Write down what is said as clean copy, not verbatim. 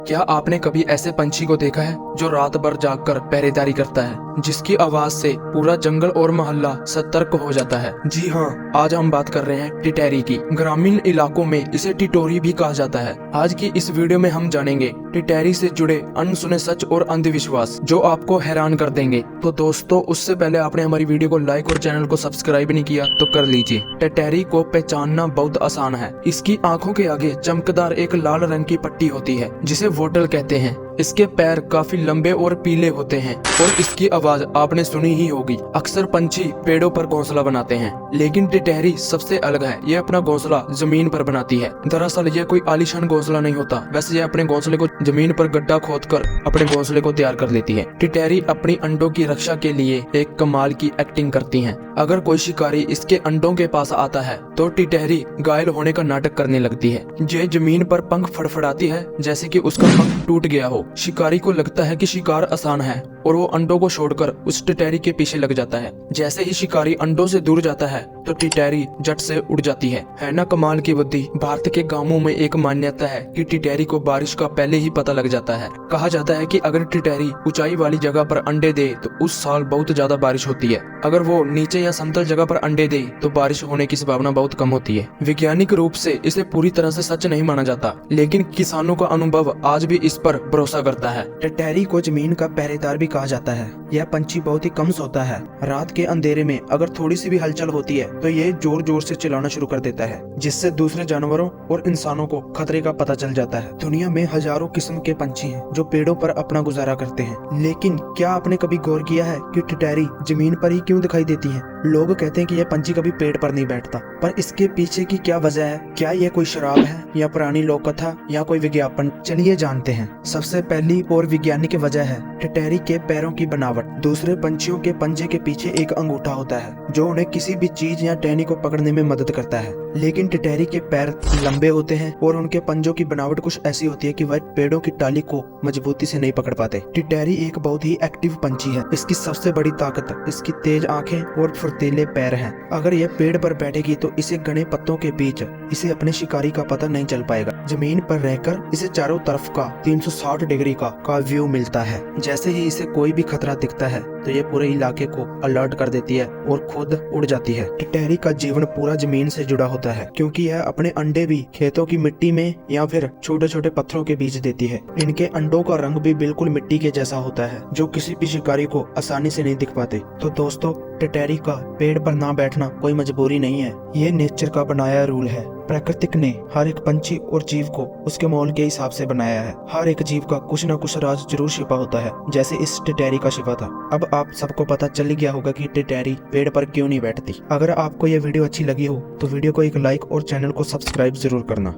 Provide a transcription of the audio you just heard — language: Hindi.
क्या आपने कभी ऐसे पंछी को देखा है जो रात भर जागकर पहरेदारी करता है, जिसकी आवाज से पूरा जंगल और मोहल्ला सतर्क हो जाता है? जी हाँ, आज हम बात कर रहे हैं टिटैरी की। ग्रामीण इलाकों में इसे टिटोरी भी कहा जाता है। आज की इस वीडियो में हम जानेंगे टिटैरी से जुड़े अनसुने सच और अंधविश्वास जो आपको हैरान कर देंगे। तो दोस्तों, उससे पहले आपने हमारी वीडियो को लाइक और चैनल को सब्सक्राइब नहीं किया तो कर लीजिए। टिटैरी को पहचानना बहुत आसान है। इसकी आंखों के आगे चमकदार एक लाल रंग की पट्टी होती है जिसे वोटल कहते हैं। इसके पैर काफी लंबे और पीले होते हैं और इसकी आवाज आपने सुनी ही होगी। अक्सर पंछी पेड़ों पर घोंसला बनाते हैं, लेकिन टिटैरी सबसे अलग है। ये अपना घोंसला जमीन पर बनाती है। दरअसल ये कोई आलीशान घोंसला नहीं होता। वैसे ये अपने घोंसले को जमीन पर गड्ढा खोदकर अपने घोंसले को तैयार कर लेती है। टिटैरी अपनी अंडों की रक्षा के लिए एक कमाल की एक्टिंग करती है। अगर कोई शिकारी इसके अंडों के पास आता है तो टिटैरी घायल होने का नाटक करने लगती है। ये जमीन पर पंख फड़फड़ाती है जैसे कि उसका पंख टूट गया हो। शिकारी को लगता है कि शिकार आसान है और वो अंडों को छोड़कर उस टिटैरी के पीछे लग जाता है। जैसे ही शिकारी अंडों से दूर जाता है तो टिटैरी झट से उड़ जाती है ना कमाल की बुद्धि। भारत के गांवों में एक मान्यता है कि टिटैरी को बारिश का पहले ही पता लग जाता है। कहा जाता है कि अगर टिटैरी ऊंचाई वाली जगह पर अंडे दे तो उस साल बहुत ज्यादा बारिश होती है। अगर वो नीचे या समतल जगह पर अंडे दे तो बारिश होने की संभावना बहुत कम होती है। वैज्ञानिक रूप से इसे पूरी तरह से सच नहीं माना जाता, लेकिन किसानों का अनुभव आज भी इस पर भरोसा करता है। टिटैरी को जमीन का पहरेदार भी कहा जाता है। यह पंछी बहुत ही कम सोता है। रात के अंधेरे में अगर थोड़ी सी भी हलचल होती है तो ये जोर जोर से चिल्लाना शुरू कर देता है, जिससे दूसरे जानवरों और इंसानों को खतरे का पता चल जाता है। दुनिया में हजारों किस्म के पंछी हैं जो पेड़ों पर अपना गुजारा करते हैं, लेकिन क्या आपने कभी गौर किया है कि टिटैरी जमीन पर ही क्यों दिखाई देती है? लोग कहते हैं कि यह पंछी कभी पेड़ पर नहीं बैठता, पर इसके पीछे की क्या वजह है? क्या यह कोई शराब है या पुरानी लोक कथा या कोई विज्ञापन? चलिए जानते हैं। सबसे पहली और वैज्ञानिक वजह है टिटैरी के पैरों की बनावट। दूसरे पंछियों के पंजे के पीछे एक अंगूठा होता है जो उन्हें किसी भी चीज या टहनी को पकड़ने में मदद करता है, लेकिन टिटैरी के पैर लंबे होते हैं और उनके पंजों की बनावट कुछ ऐसी होती है कि वह पेड़ों की टाली को मजबूती से नहीं पकड़ पाते। टिटैरी एक बहुत ही एक्टिव पंछी है। इसकी सबसे बड़ी ताकत इसकी तेज आंखें और फुर्तीले पैर हैं। अगर यह पेड़ पर बैठेगी तो इसे घने पत्तों के बीच इसे अपने शिकारी का पता नहीं चल पाएगा। जमीन पर रहकर इसे चारों तरफ का 360 डिग्री का व्यू मिलता है। जैसे ही इसे कोई भी खतरा दिखता है तो ये पूरे इलाके को अलर्ट कर देती है और खुद उड़ जाती है। टिटैरी का जीवन पूरा जमीन से जुड़ा होता है, क्योंकि यह अपने अंडे भी खेतों की मिट्टी में या फिर छोटे छोटे पत्थरों के बीच देती है। इनके अंडों का रंग भी बिल्कुल मिट्टी के जैसा होता है, जो किसी भी शिकारी को आसानी से नहीं दिख पाते। तो दोस्तों, टिटैरी का पेड़ पर ना बैठना कोई मजबूरी नहीं है, ये नेचर का बनाया रूल है। प्रकृति ने हर एक पंछी और जीव को उसके माहौल के हिसाब से बनाया है। हर एक जीव का कुछ ना कुछ राज जरूर छिपा होता है, जैसे इस टिटैरी का छिपा था। अब आप सबको पता चल गया होगा कि टिटैरी पेड़ पर क्यों नहीं बैठती। अगर आपको यह वीडियो अच्छी लगी हो तो वीडियो को एक लाइक और चैनल को सब्सक्राइब जरूर करना।